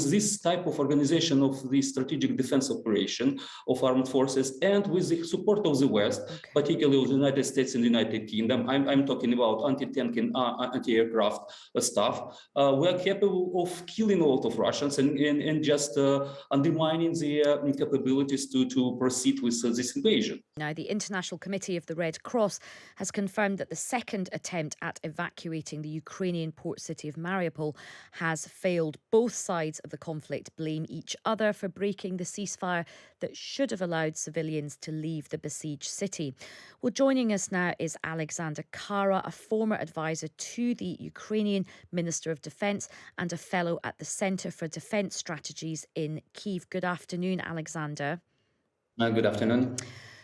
with this type of organization of the strategic defense operation of armed forces and with the support of the West, particularly of the United States and the United Kingdom, I'm talking about anti-tank and anti-aircraft stuff, we are capable of killing a lot of Russians and just undermining their capabilities to proceed with this invasion. Now, the International Committee of the Red Cross has confirmed that the second attempt at evacuating the Ukrainian port city of Mariupol has failed. Both sides of the conflict blame each other for breaking the ceasefire that should have allowed civilians to leave the besieged city. Well, joining us now is Alexander Khara, a former advisor to the Ukrainian Minister of Defence and a fellow at the Centre for Defence Strategies in Kyiv. Good afternoon, Alexander. Good afternoon.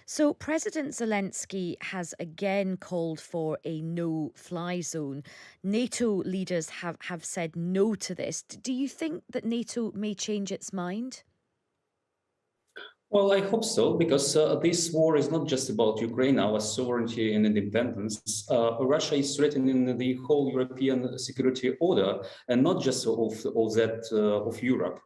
So President Zelensky has again called for a no-fly zone. NATO leaders have said no to this. Do you think that NATO may change its mind? Well, I hope so, because this war is not just about Ukraine, our sovereignty and independence. Russia is threatening the whole European security order, and not just of Europe.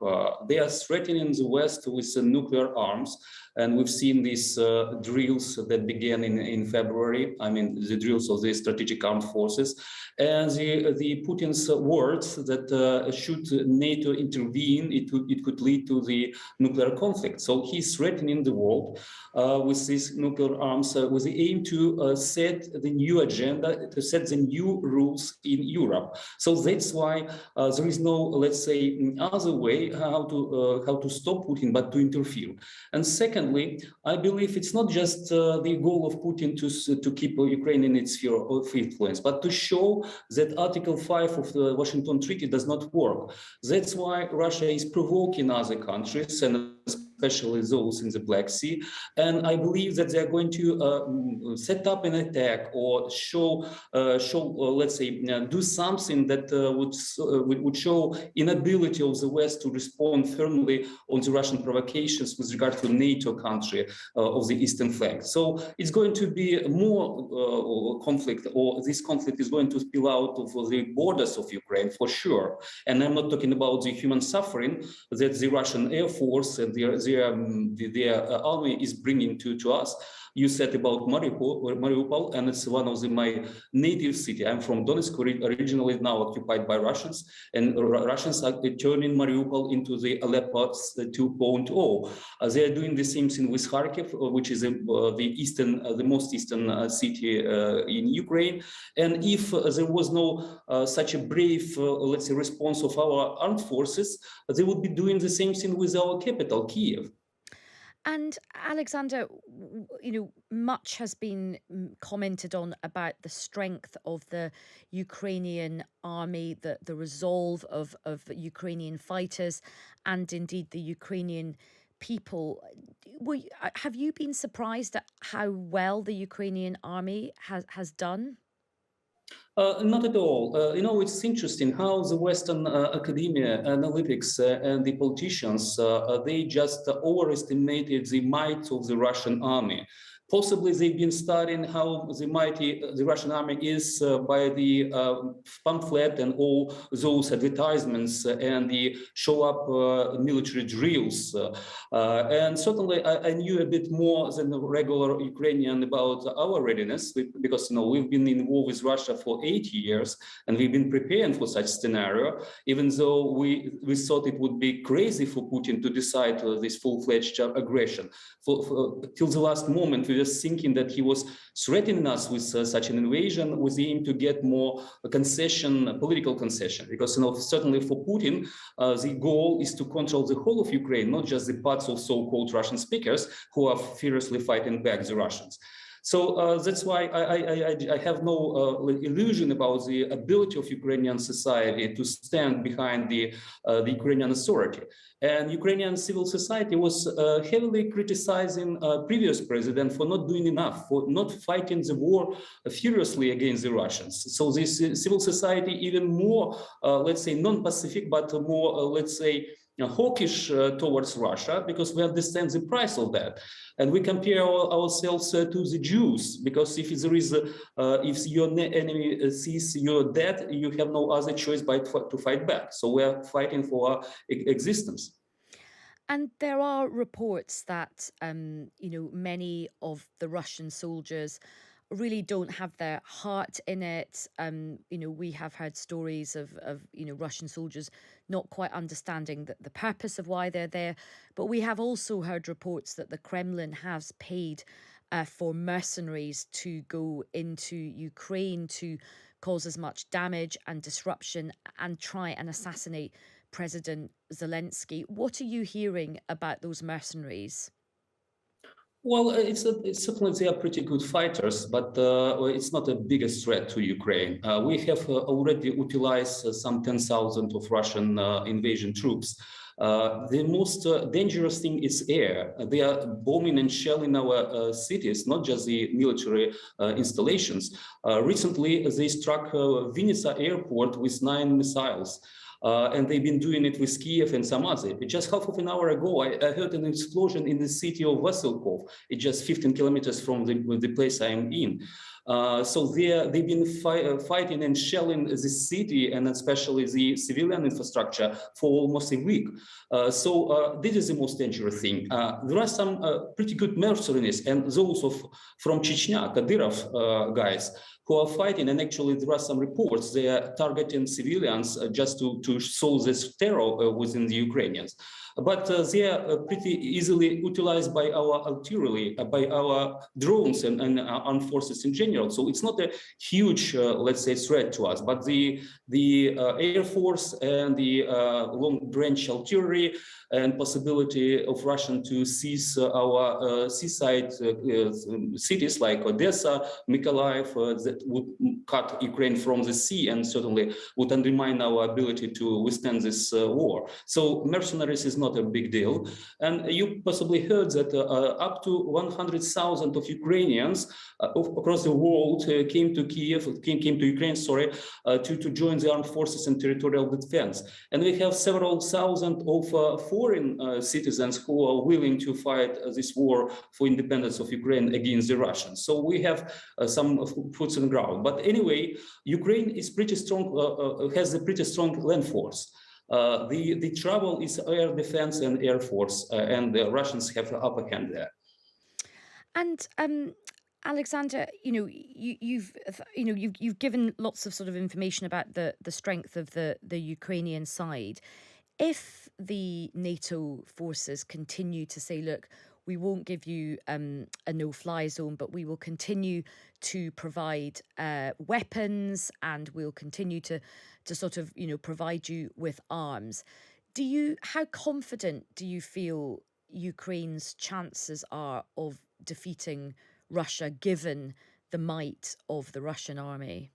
They are threatening the West with nuclear arms. And we've seen these drills that began in February. I mean, the drills of the strategic armed forces, and the Putin's words that should NATO intervene, it could lead to the nuclear conflict. So he's threatening the world with these nuclear arms, with the aim to set the new agenda, to set the new rules in Europe. So that's why there is no, let's say, other way how to stop Putin, but to interfere. And secondly, I believe it's not just the goal of Putin to keep Ukraine in its sphere of influence, but to show that Article 5 of the Washington Treaty does not work. That's why Russia is provoking other countries, and especially those in the Black Sea. And I believe that they are going to set up an attack or let's say, do something that would show inability of the West to respond firmly on the Russian provocations with regard to NATO country of the eastern flank. So it's going to be more conflict, or this conflict is going to spill out of the borders of Ukraine for sure. And I'm not talking about the human suffering that the Russian Air Force and their army is bringing to us. You said about Mariupol, and it's one of my native city. I'm from Donetsk, originally now occupied by Russians, and Russians are turning Mariupol into the Aleppo 2.0. They are doing the same thing with Kharkiv, which is the most eastern city in Ukraine. And if there was no such a brave, let's say, response of our armed forces, they would be doing the same thing with our capital, Kiev. And Alexander, much has been commented on about the strength of the Ukrainian army, the resolve of Ukrainian fighters, and indeed the Ukrainian people. Have you been surprised at how well the Ukrainian army has done? Not at all. It's interesting how the Western academia, analytics, and the politicians, they just overestimated the might of the Russian army. Possibly they've been studying how mighty the Russian army is by the pamphlet and all those advertisements and the show-up military drills. And certainly I knew a bit more than a regular Ukrainian about our readiness, because we've been in war with Russia for 8 years, and we've been preparing for such scenario, even though we thought it would be crazy for Putin to decide this full-fledged aggression. Till the last moment, we were thinking that he was threatening us with such an invasion with the aim to get more political concession. Because certainly for Putin, the goal is to control the whole of Ukraine, not just the parts of so-called Russian speakers who are fiercely fighting back the Russians. So that's why I have no illusion about the ability of Ukrainian society to stand behind the Ukrainian authority. And Ukrainian civil society was heavily criticizing previous president for not doing enough, for not fighting the war furiously against the Russians. So this civil society even more, let's say, non-Pacific, but more, let's say, hawkish towards Russia because we understand the price of that, and we compare ourselves to the Jews, because if there is, if your enemy sees you're dead, you have no other choice but to fight back. So we are fighting for our existence. And there are reports that, many of the Russian soldiers really don't have their heart in it. We have heard stories of Russian soldiers not quite understanding the purpose of why they're there. But we have also heard reports that the Kremlin has paid for mercenaries to go into Ukraine to cause as much damage and disruption and try and assassinate President Zelensky. What are you hearing about those mercenaries? Well, it's certainly they are pretty good fighters, but it's not the biggest threat to Ukraine. We have already utilized some 10,000 of Russian invasion troops. The most dangerous thing is air. They are bombing and shelling our cities, not just the military installations. Recently, they struck Vinnytsia airport with 9 missiles. And they've been doing it with Kiev and some other. Just half of an hour ago, I heard an explosion in the city of Vasilkov. It's just 15 kilometers from the place I'm in. So they've been fighting and shelling the city, and especially the civilian infrastructure, for almost a week. So this is the most dangerous thing. There are some pretty good mercenaries, and those from Chechnya, Kadyrov guys, who are fighting, and actually there are some reports they are targeting civilians just to sow this terror within the Ukrainians. But they are pretty easily utilized by our artillery, by our drones and armed forces in general. So it's not a huge, let's say, threat to us. But the Air Force and the long-range artillery and possibility of Russian to seize our seaside cities like Odessa, Mykolaiv, that would cut Ukraine from the sea and certainly would undermine our ability to withstand this war. So mercenaries is not a big deal. And you possibly heard that up to 100,000 of Ukrainians across the world came to Ukraine, to join the armed forces and territorial defense. And we have several thousand of foreign citizens who are willing to fight this war for independence of Ukraine against the Russians. So we have some foot on the ground. But anyway, Ukraine is pretty strong, has a pretty strong land force. The trouble is air defense and air force, and the Russians have the upper hand there. And Alexander, you've given lots of sort of information about the strength of the Ukrainian side. If the NATO forces continue to say, look, we won't give you a no-fly zone, but we will continue to provide weapons, and we'll continue to sort of, provide you with arms. How confident do you feel Ukraine's chances are of defeating Russia, given the might of the Russian army?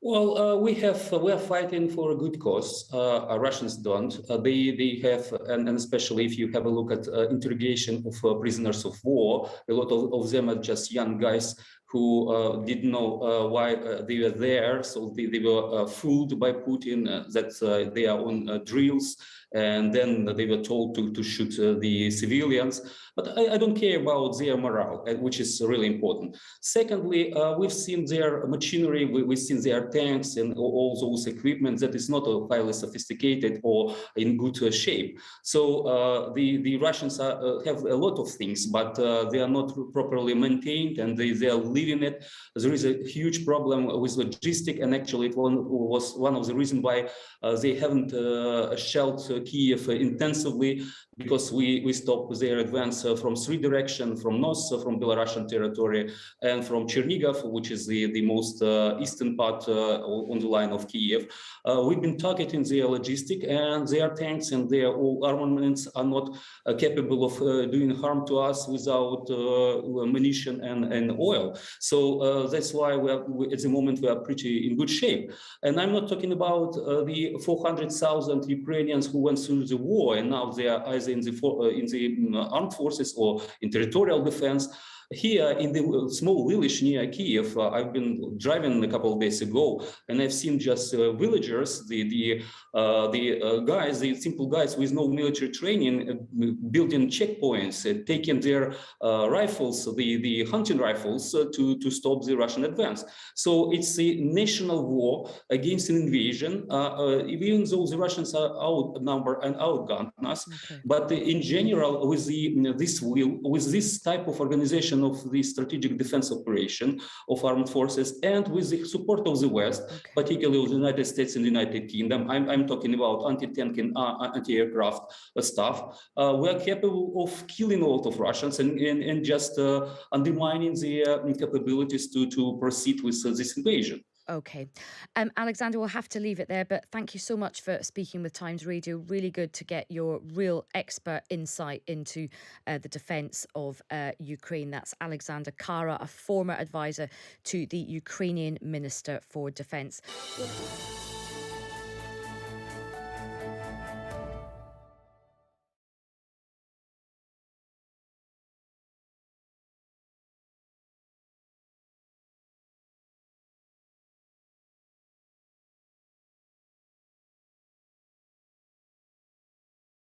Well, we are fighting for a good cause. Russians don't. They have, and especially if you have a look at interrogation of prisoners of war, a lot of them are just young guys who didn't know why they were there. So they were fooled by Putin that they are on drills, and then they were told to shoot the civilians. But I don't care about their morale, which is really important. Secondly, we've seen their machinery, we've seen their tanks and all those equipment that is not highly sophisticated or in good shape. So the Russians have a lot of things, but they are not properly maintained, and they are leaving it. There is a huge problem with logistics, and actually it was one of the reasons why they haven't shelled Kiev intensively, because we stopped their advance from 3 directions, from north, from Belarusian territory, and from Chernihiv, which is the most eastern part on the line of Kiev. We've been targeting their logistic, and their tanks and their all armaments are not capable of doing harm to us without ammunition and oil. So that's why at the moment we are pretty in good shape. And I'm not talking about the 400,000 Ukrainians who went through the war, and now they are either in the armed forces or in territorial defense. here in the small village near Kiev, I've been driving a couple of days ago, and I've seen just villagers, the simple guys with no military training, building checkpoints, taking their rifles, the hunting rifles, to stop the Russian advance. So it's a national war against an invasion, even though the Russians are outnumbered and outgunned us. Okay. But in general, with this type of organization of the strategic defense operation of armed forces, and with the support of the West, particularly of the United States and the United Kingdom, I'm talking about anti-tank and anti-aircraft stuff, we are capable of killing a lot of Russians and just undermining their capabilities to proceed with this invasion. Okay. Alexander, we'll have to leave it there, but thank you so much for speaking with Times Radio. Really good to get your real expert insight into the defence of Ukraine. That's Alexander Khara, a former advisor to the Ukrainian Minister for Defence.